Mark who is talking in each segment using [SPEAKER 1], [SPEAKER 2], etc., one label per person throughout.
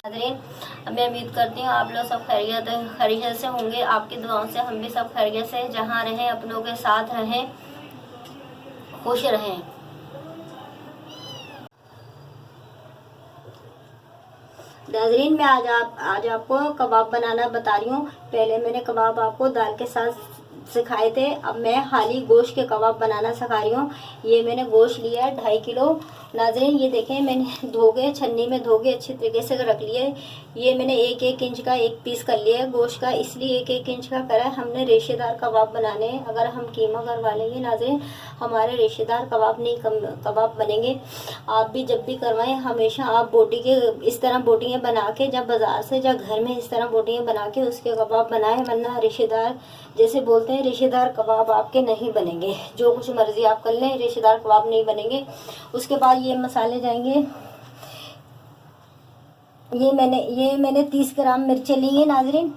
[SPEAKER 1] नाज़रीन, मैं उम्मीद करती हूँ आप लोग सब खैरियत से होंगे। आपकी दुआओं से हम भी सब खैरियत से जहाँ रहें अपनों के साथ रहें, खुश रहें। नाज़रीन, मैं आज आपको कबाब बनाना बता रही हूँ। पहले मैंने कबाब आपको दाल के साथ सिखाए थे, अब मैं खाली गोश्त के कबाब बनाना सिखा रही हूँ। ये मैंने गोश्त लिया है 2.5 किलो। नाज़रीन, ये देखें, मैंने धो के छन्नी में धो के अच्छी तरीके से रख लिया है। ये मैंने 1-1 इंच का एक पीस कर लिया है गोश्त का, इसलिए 1-1 इंच का करा है। हमने रेशेदार कबाब बनाने हैं। अगर हम कीमा करवा लेंगे नाज़रीन, हमारे रेशेदार कबाब बनेंगे। आप भी जब भी करवाएं, हमेशा आप बोटी के इस तरह बोटियाँ बना के, जब बाज़ार से या घर में इस तरह बोटियाँ बना के उसके कबाब बनाएं, वरना रेशेदार जैसे बोलते हैं रेशेदार कबाब आपके नहीं बनेंगे। जो कुछ मर्जी आप कर लें, रेशेदार कबाब नहीं बनेंगे। उसके बाद ये मसाले जाएंगे। ये मैंने 30 ग्राम मिर्चें ली हैं नाज़रीन।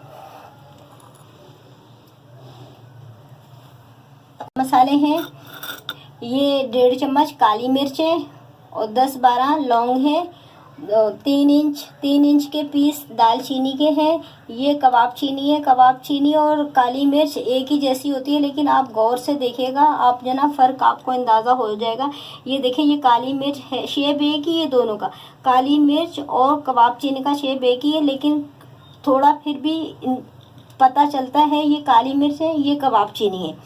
[SPEAKER 1] मसाले हैं, ये 1.5 चम्मच काली मिर्च है और 10-12 लौंग है। 3 इंच के पीस दालचीनी के हैं। ये कबाब चीनी है। कबाब चीनी और काली मिर्च एक ही जैसी होती है, लेकिन आप गौर से देखिएगा, आप जना फ़र्क आपको अंदाज़ा हो जाएगा। ये देखें, ये काली मिर्च है, शेप एक ही है दोनों का। काली मिर्च और कबाब चीनी का शेप एक ही है, लेकिन थोड़ा फिर भी पता चलता है ये काली मिर्च है, ये कबाब चीनी है।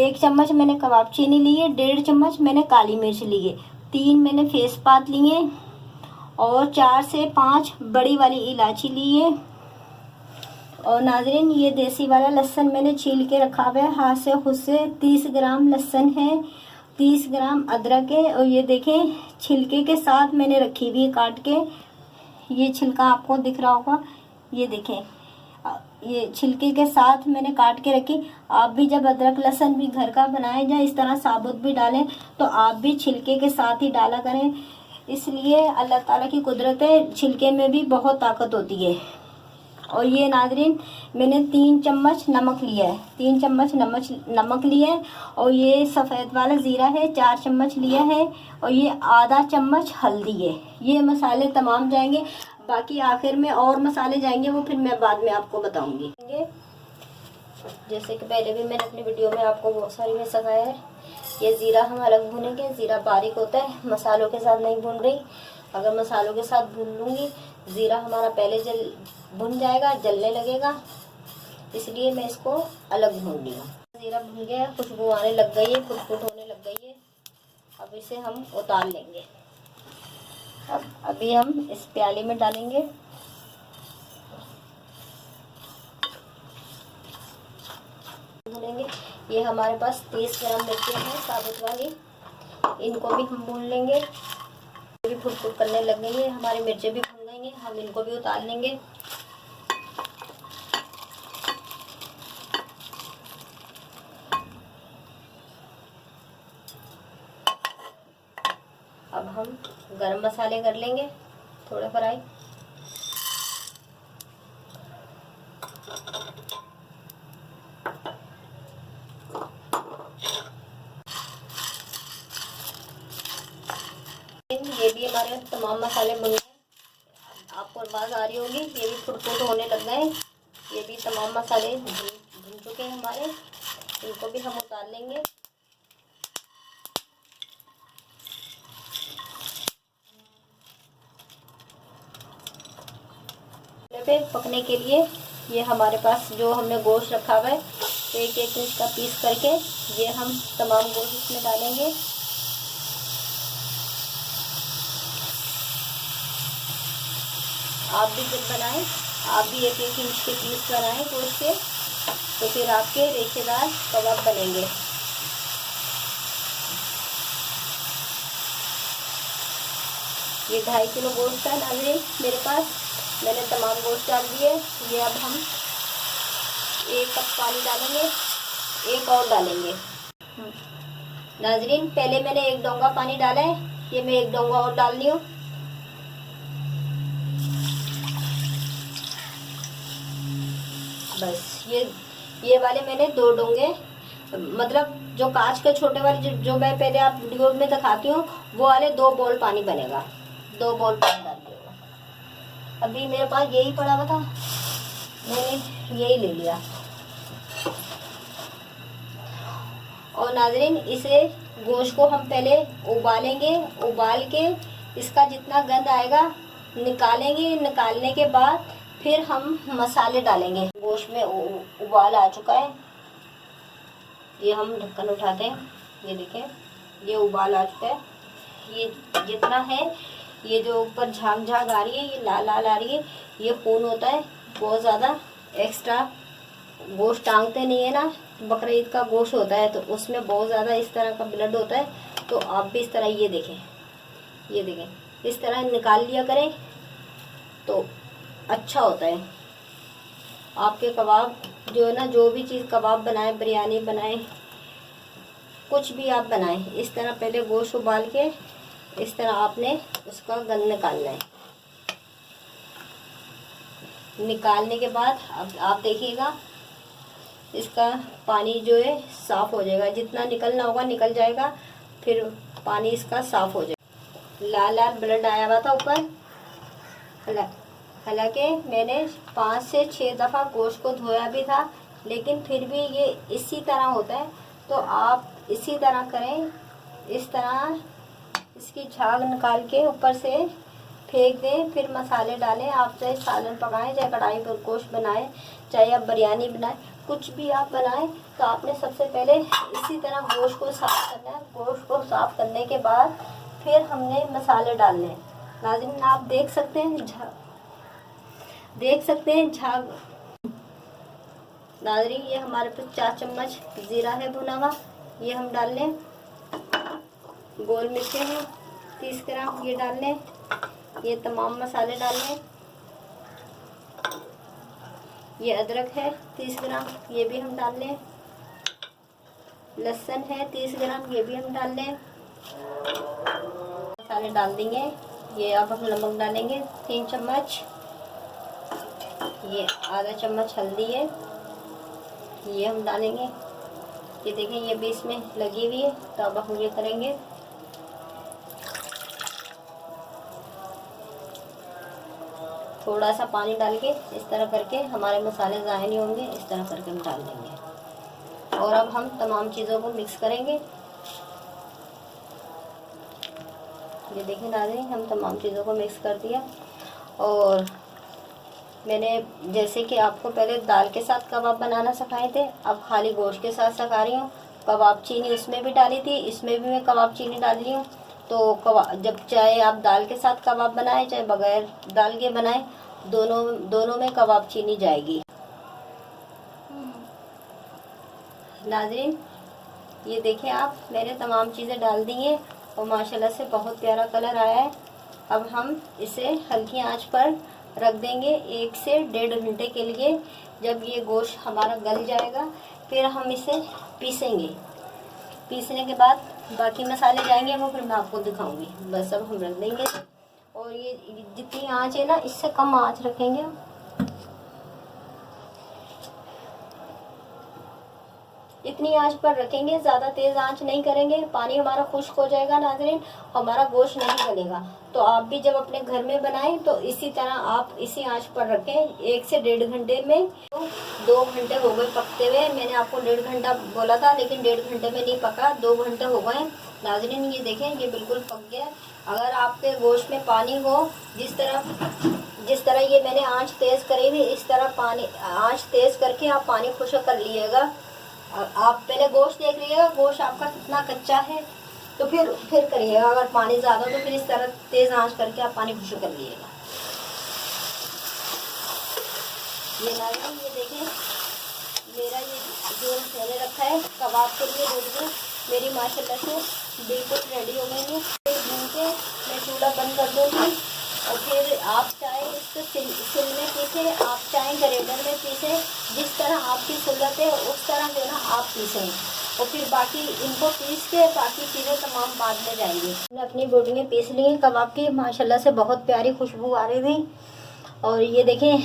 [SPEAKER 1] 1 चम्मच मैंने कबाब चीनी ली है, 1.5 चम्मच मैंने काली मिर्च ली है, 3 मैंने तेज़पात लिए और 4 से 5 बड़ी वाली इलायची ली है। और नाज़रीन, ये देसी वाला लहसुन मैंने छील के रखा हुआ है हाथ से खुद से। 30 ग्राम लहसुन है, 30 ग्राम अदरक है। और ये देखें, छिलके के साथ मैंने रखी हुई है काट के। ये छिलका आपको दिख रहा होगा, ये देखें, ये छिलके के साथ मैंने काट के रखी। आप भी जब अदरक लहसुन भी घर का बनाएं या इस तरह साबुत भी डालें, तो आप भी छिलके के साथ ही डाला करें। इसलिए अल्लाह ताला की कुदरत है, छिलके में भी बहुत ताकत होती है। और ये नाज़रीन, मैंने 3 चम्मच नमक लिया है, 3 चम्मच नमक लिया है। और ये सफ़ेद वाला ज़ीरा है, 4 चम्मच लिया है। और ये आधा चम्मच हल्दी है। ये मसाले तमाम जाएंगे। बाकी आखिर में और मसाले जाएंगे, वो फिर मैं बाद में आपको बताऊंगी। जैसे कि पहले भी मैंने अपनी वीडियो में आपको बहुत सारी में सिखाया है। ये ज़ीरा हम अलग भूनेंगे। ज़ीरा बारीक होता है, मसालों के साथ नहीं भून रही। अगर मसालों के साथ भून लूँगी, ज़ीरा हमारा पहले भुन जाएगा, जलने लगेगा, इसलिए मैं इसको अलग भून रही हूँ। ज़ीरा भुन गया, खुशबू आने लग गई है, फुट होने लग गई है। अब इसे हम उतार लेंगे। अभी हम इस प्याली में डालेंगे। भूनेंगे। ये हमारे पास 30 ग्राम मिर्ची है साबुत वाली, इनको भी हम भून लेंगे। ये भी फुट करने लग गई है, हमारी मिर्चें भी भून गई हैं, हम इनको भी उतार लेंगे। अब हम गरम मसाले कर लेंगे थोड़ा फ्राई। ये भी हमारे तमाम मसाले भुन गए। आपको आवाज़ आ रही होगी, ये भी फुट होने लग गए। ये भी तमाम मसाले भुन चुके हैं हमारे, इनको भी हम उतार लेंगे। पे पकने के लिए ये हमारे पास जो हमने गोश्त रखा हुआ है, 1-1 इंच का पीस करके ये हम तमाम गोश्त इसमें डालेंगे। आप भी जब बनाएं, आप भी 1-1 इंच के पीस बनाएं गोश्त के, तो फिर आपके रेशेदार कबाब बनेंगे। ये 2.5 किलो गोश्त है नाज़रीन मेरे पास, मैंने तमाम गोश्त डाल दिए। ये अब हम 1 कप पानी डालेंगे, 1 और डालेंगे। नाज़रीन, पहले मैंने 1 डोंगा पानी डाला है, ये मैं 1 डोंगा और डाल रही हूँ। बस ये वाले मैंने 2 डोंगे, मतलब जो कांच के छोटे वाले जो मैं पहले आप वीडियो में दिखाती हूँ, वो वाले 2 बोल पानी बनेगा। 2 बोल पानी डालिएगा। अभी मेरे पास यही पड़ा हुआ था, मैंने यही ले लिया। और नाज़रीन, इसे गोश्त को हम पहले उबालेंगे। उबाल के इसका जितना गंद आएगा निकालेंगे। निकालने के बाद फिर हम मसाले डालेंगे। गोश्त में उबाल आ चुका है। ये हम ढक्कन उठाते हैं, ये देखें, ये उबाल आ चुका है। ये जितना है, ये जो ऊपर झाग झाग आ रही है, ये लाल लाल आ रही है, ये खून होता है। बहुत ज़्यादा एक्स्ट्रा गोश्त टांगते नहीं है ना, बकरा ईद का गोश्त होता है तो उसमें बहुत ज़्यादा इस तरह का ब्लड होता है। तो आप भी इस तरह ये देखें, ये देखें, इस तरह निकाल लिया करें तो अच्छा होता है। आपके कबाब जो है ना, जो भी चीज़ कबाब बनाए, बिरयानी बनाए, कुछ भी आप बनाएं, इस तरह पहले गोश्त उबाल के इस तरह आपने उसका गंद निकालना है। निकालने के बाद अब आप देखिएगा इसका पानी जो है साफ़ हो जाएगा। जितना निकलना होगा निकल जाएगा, फिर पानी इसका साफ़ हो जाएगा। लाल लाल ब्लड आया हुआ था ऊपर। हालांकि मैंने 5 से 6 दफ़ा गोश्त को धोया भी था, लेकिन फिर भी ये इसी तरह होता है। तो आप इसी तरह करें, इस तरह इसकी झाग निकाल के ऊपर से फेंक दें, फिर मसाले डालें। आप चाहे सालन पकाएं, चाहे कढ़ाई पर गोश्त बनाएं, चाहे आप बिरयानी बनाएं, कुछ भी आप बनाएं, तो आपने सबसे पहले इसी तरह गोश्त को साफ़ करना है। गोश्त को साफ़ करने के बाद फिर हमने मसाले डालने हैं। नाज़रीन, आप देख सकते हैं झाग। नाज़रीन, ये हमारे पास 4 चम्मच ज़ीरा है भुना हुआ, ये हम डाल लें। गोल मिर्चें हैं 30 ग्राम, ये डाल लें। ये तमाम मसाले डाल लें। ये अदरक है 30 ग्राम, ये भी हम डाल लें। लहसुन है 30 ग्राम, ये भी हम डाल लें। मसाले डाल देंगे। ये अब हम नमक डालेंगे 3 चम्मच। ये आधा चम्मच हल्दी है, ये हम डालेंगे। ये देखें, ये भी इसमें लगी हुई है। तो अब हम ये करेंगे, थोड़ा सा पानी डाल के इस तरह करके, हमारे मसाले ज़ाया नहीं होंगे, इस तरह करके हम डाल देंगे। और अब हम तमाम चीज़ों को मिक्स करेंगे। ये देखिए नाज़रीन, हम तमाम चीज़ों को मिक्स कर दिया। और मैंने जैसे कि आपको पहले दाल के साथ कबाब बनाना सिखाए थे, अब खाली गोश्त के साथ सिखा रही हूँ। कबाब चीनी उसमें भी डाली थी, इसमें भी मैं कबाब चीनी डाल रही हूँ। तो कबाब, जब चाहे आप दाल के साथ कबाब बनाएं, चाहे बगैर दाल के बनाएं, दोनों में कबाब चीनी जाएगी। नाज़रीन, ये देखें आप, मैंने तमाम चीज़ें डाल दी हैं और माशाल्लाह से बहुत प्यारा कलर आया है। अब हम इसे हल्की आंच पर रख देंगे 1 से 1.5 घंटे के लिए। जब ये गोश्त हमारा गल जाएगा, फिर हम इसे पीसेंगे। पीसने के बाद बाकी मसाले जाएंगे, वो फिर मैं आपको दिखाऊंगी। बस अब हम रख देंगे। और ये जितनी आंच है ना, इससे कम आंच रखेंगे। इतनी आंच पर रखेंगे, ज़्यादा तेज़ आंच नहीं करेंगे। पानी हमारा खुश्क हो जाएगा नाज़रीन, हमारा गोश्त नहीं गलेगा। तो आप भी जब अपने घर में बनाएं तो इसी तरह आप इसी आंच पर रखें 1 से 1.5 घंटे में। तो 2 घंटे हो गए पकते हुए। मैंने आपको 1.5 घंटा बोला था, लेकिन 1.5 घंटे में नहीं पका, 2 घंटे हो गए नाज़रीन। ये देखें, ये बिल्कुल पक गया। अगर आपके गोश्त में पानी हो, जिस तरह ये मैंने आँच तेज़ करी हुई, इस तरह आँच तेज़ करके आप पानी खुश्क कर लीजिएगा। आप पहले गोश्त देख लीजिएगा, गोश्त आपका कितना कच्चा है, तो फिर करिएगा। अगर पानी ज़्यादा तो फिर इस तरह तेज़ आंच करके आप पानी खुश्क कर लीजिएगा। ये नाज़रीन, ये देखें, मेरा ये जो मैंने रखा है कबाब के लिए दूध, मेरी माशाल्लाह से बिल्कुल रेडी हो गई है। भून के मैं चूल्हा बंद कर दूँगी। और फिर आप चाहे इसको सिल में पीसें, आप चाहे ग्राइंडर में पीसें, जिस तरह आपकी सूरत है उस तरह जो ना आप पीसें। और फिर बाकी इनको पीस के बाकी चीज़ें तमाम बाद में जाएंगी। मैंने अपनी बोटियाँ पीस ली हैं कबाब की, माशाल्लाह से बहुत प्यारी खुशबू आ रही थी। और ये देखें,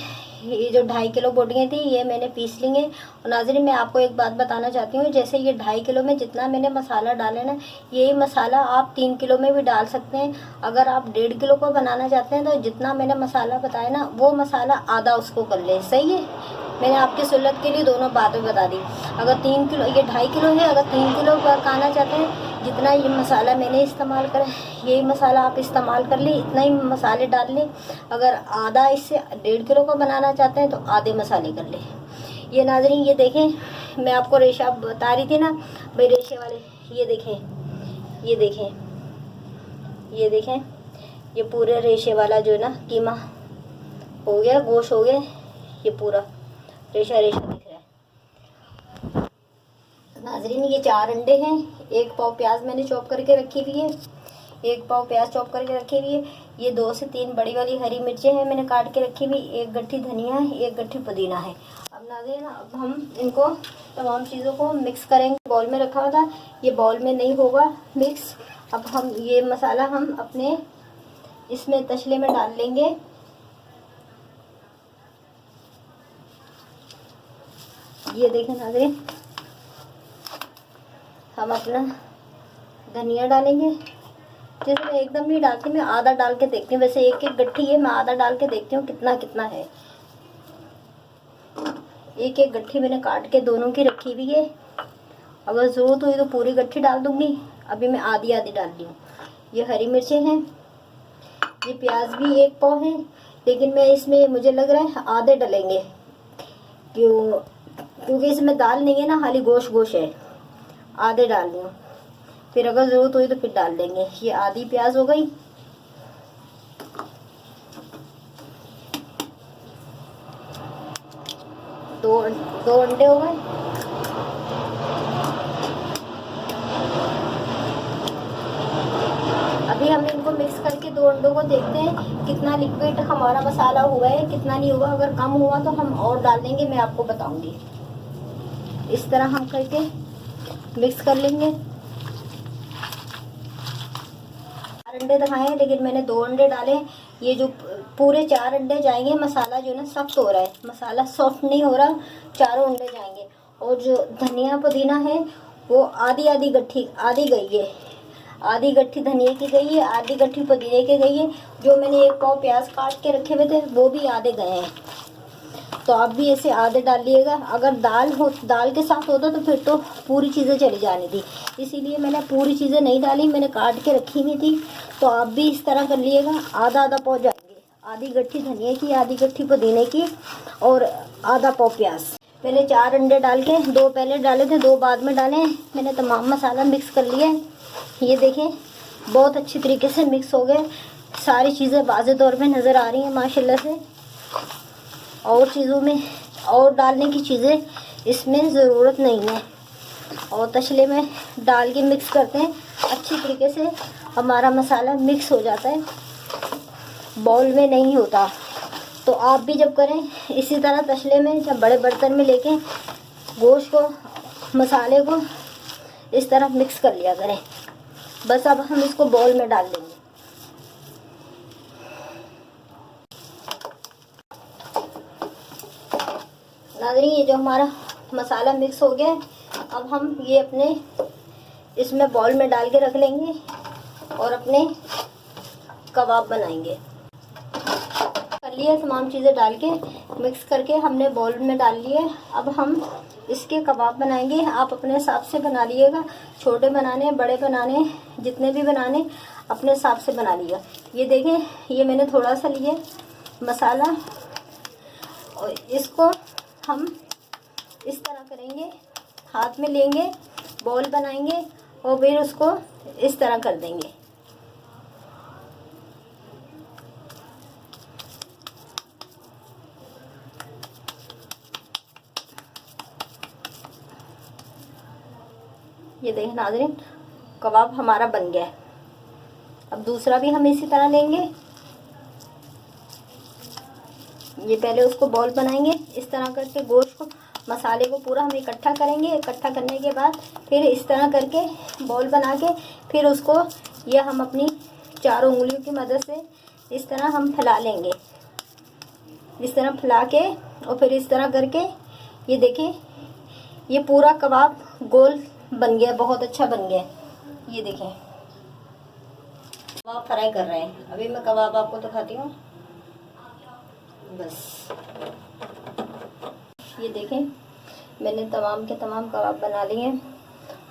[SPEAKER 1] ये जो 2.5 किलो बोटियाँ थी ये मैंने पीस ली हैं। और नाज़रीन मैं आपको एक बात बताना चाहती हूँ, जैसे ये 2.5 किलो में जितना मैंने मसाला डाला ना, यही मसाला आप 3 किलो में भी डाल सकते हैं। अगर आप 1.5 किलो को बनाना चाहते हैं तो जितना मैंने मसाला बताया ना, वो मसाला आधा उसको कर ले। सही है, मैंने आपकी सहूलत के लिए दोनों बातें बता दी। अगर 3 किलो, ये 2.5 किलो है, अगर 3 किलो पकाना चाहते हैं, जितना ये मसाला मैंने इस्तेमाल करा यही मसाला आप इस्तेमाल कर ले, इतना ही मसाले डाल लें। अगर आधा इससे 1.5 किलो का बनाना चाहते हैं तो आधे मसाले कर ले। ये नाज़रीन ये देखें, मैं आपको रेशा बता रही थी ना भाई, रेशे वाले ये देखें, ये देखें, ये देखें, ये पूरे रेशे वाला जो है ना कीमा हो गया, गोश्त हो गया, ये पूरा रेशा रेशा दिख रहा है। नाज़रीन ये 4 अंडे हैं, 1 पाव प्याज मैंने चॉप करके रखी हुई है, 1 पाव प्याज चॉप करके रखी हुई है। ये 2 से 3 बड़ी वाली हरी मिर्चें हैं मैंने काट के रखी हुई, 1 गट्ठी धनिया है, 1 गट्ठी पुदीना है। अब नाज़रीन अब हम इनको तमाम चीज़ों को मिक्स करेंगे। बॉल में रखा हुआ था, ये बॉल में नहीं होगा मिक्स। अब हम ये मसाला हम अपने इसमें तसले में डाल लेंगे। ये देखें नाज़रीन, हम अपना धनिया डालेंगे। जैसे मैं एकदम नहीं डालती, मैं आधा डाल के देखती हूँ। वैसे 1-1 गट्ठी है, मैं आधा डाल के देखती हूँ कितना कितना है। 1-1 गट्ठी मैंने काट के दोनों की रखी हुई है। अगर ज़रूरत हुई तो पूरी गट्ठी डाल दूँगी, अभी मैं आधी आधी डाल रही हूँ। ये हरी मिर्चें हैं, ये प्याज भी 1 पाव है, लेकिन मैं इसमें मुझे लग रहा है आधे डलेंगे, क्योंकि इसमें दाल नहीं है ना, खाली गोश्त गोश्त है। आधे डाल दूँ, फिर अगर ज़रूरत हुई तो फिर डाल देंगे। ये आधी प्याज हो गई। दो अंडे हो गए। अभी हम इनको मिक्स करके 2 अंडों को देखते हैं कितना लिक्विड हमारा मसाला हुआ है, कितना नहीं हुआ। अगर कम हुआ तो हम और डाल देंगे, मैं आपको बताऊंगी। इस तरह हम करके मिक्स कर लेंगे। 4 अंडे दिखाए हैं, लेकिन मैंने 2 अंडे डाले। ये जो पूरे 4 अंडे जाएंगे, मसाला जो है ना सख्त हो रहा है, मसाला सॉफ्ट नहीं हो रहा, 4 अंडे जाएंगे। और जो धनिया पुदीना है वो आधी आधी गट्ठी, आधी गई है, आधी गट्ठी धनिया की गई है, आधी गट्ठी पुदीने की गई है। जो मैंने 1 पाव प्याज काट के रखे हुए थे वो भी आधे गए हैं। तो आप भी ऐसे आधे डाल लिएगा। अगर दाल के साथ होता तो फिर तो पूरी चीज़ें चली जानी थी, इसीलिए मैंने पूरी चीज़ें नहीं डाली, मैंने काट के रखी हुई थी। तो आप भी इस तरह कर लिएगा, आधा आधा पाव जाएंगे, आधी गट्ठी धनिया की, आधी गट्ठी पुदीने की और आधा पाव प्याज। पहले 4 अंडे डाल के 2 पहले डाले थे, 2 बाद में डाले। मैंने तमाम मसाला मिक्स कर लिया है। ये देखें बहुत अच्छी तरीके से मिक्स हो गए, सारी चीज़ें वाज़े तौर पे नज़र आ रही हैं माशाल्लाह से। और चीज़ों में और डालने की चीज़ें इसमें ज़रूरत नहीं है। और तसले में डाल के मिक्स करते हैं, अच्छी तरीके से हमारा मसाला मिक्स हो जाता है, बाउल में नहीं होता। तो आप भी जब करें इसी तरह तसले में या बड़े बर्तन में लेके गोश्त को, मसाले को इस तरह मिक्स कर लिया करें। बस अब हम इसको बाउल में डाल देंगे। नाज़रीन ये जो हमारा मसाला मिक्स हो गया है, अब हम ये अपने इसमें बाउल में डाल के रख लेंगे और अपने कबाब बनाएंगे। कर लिया तमाम चीज़ें डाल के मिक्स करके हमने बाउल में डाल लिए। अब हम इसके कबाब बनाएंगे। आप अपने हिसाब से बना लिएगा, छोटे बनाने बड़े बनाने, जितने भी बनाने अपने हिसाब से बना लिएगा। ये देखें ये मैंने थोड़ा सा लिया मसाला और इसको हम इस तरह करेंगे, हाथ में लेंगे, बॉल बनाएंगे और फिर उसको इस तरह कर देंगे। ये देखें नाज़रीन कबाब हमारा बन गया है। अब दूसरा भी हम इसी तरह लेंगे। ये पहले उसको बॉल बनाएंगे, इस तरह करके गोश्त को, मसाले को पूरा हम इकट्ठा करेंगे। इकट्ठा करने के बाद फिर इस तरह करके बॉल बना के फिर उसको ये हम अपनी 4 उंगलियों की मदद से इस तरह हम फैला लेंगे। इस तरह फैला के और फिर इस तरह करके ये देखें, ये पूरा कबाब गोल बन गया, बहुत अच्छा बन गया। ये देखें कबाब फ्राई कर रहे हैं। अभी मैं कबाब आपको दिखाती हूँ। बस ये देखें, मैंने तमाम के तमाम कबाब बना लिए हैं।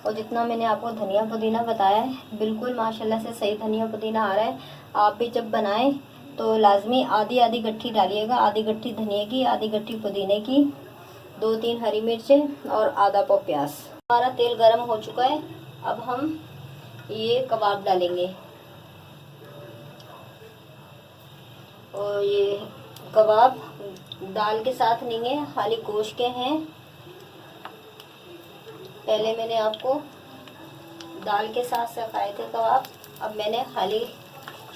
[SPEAKER 1] और जितना मैंने आपको धनिया पुदीना बताया है, बिल्कुल माशाल्लाह से सही धनिया पुदीना आ रहा है। आप भी जब बनाएं तो लाजमी आधी आधी गट्ठी डालिएगा, आधी गट्ठी धनिया की, आधी गट्ठी पुदीने की, 2-3 हरी मिर्चें और आधा पाव प्याज। हमारा तेल गर्म हो चुका है। अब हम ये कबाब डालेंगे और ये कबाब दाल के साथ नहीं है, खाली गोश्त के हैं। पहले मैंने आपको दाल के साथ सिखाए थे कबाब, अब मैंने खाली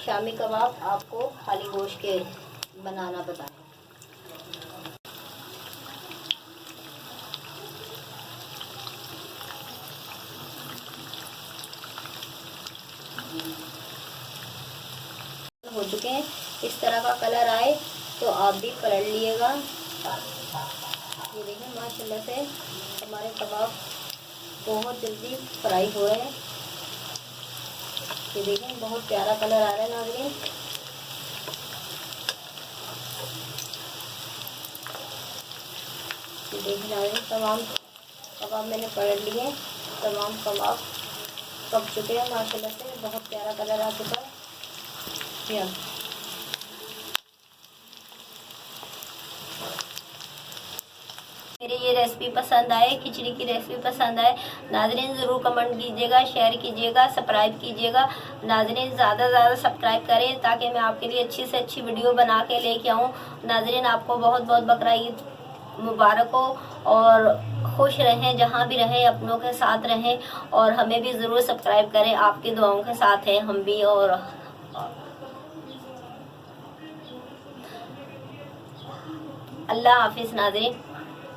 [SPEAKER 1] शामी कबाब आपको खाली गोश्त के बनाना बताया। हो चुके हैं, इस तरह का कलर आए तो आप भी पलट लिएगा। ये देखें माशाल्लाह से हमारे कबाब बहुत जल्दी फ्राई हुए हैं। ये देखें बहुत प्यारा कलर आ रहा है नाज़रीन। ये देखें नाज़रीन, तमाम कबाब मैंने पलट लिए, तमाम कबाब पक चुके हैं माशाल्लाह से, बहुत प्यारा कलर आ चुका है। मेरी ये रेसिपी पसंद आए, खिचड़ी की रेसिपी पसंद आए, नाज़रीन ज़रूर कमेंट कीजिएगा, शेयर कीजिएगा, सब्सक्राइब कीजिएगा। नाज़रीन ज़्यादा से ज़्यादा सब्सक्राइब करें ताकि मैं आपके लिए अच्छी से अच्छी वीडियो बना के लेके आऊँ। नाज़रीन आपको बहुत बहुत बकरा ईद मुबारक हो और खुश रहें, जहाँ भी रहें अपनों के साथ रहें और हमें भी ज़रूर सब्सक्राइब करें। आपकी दुआओं के साथ हैं हम भी। और अल्लाह हाफिज़ नाज़रीन।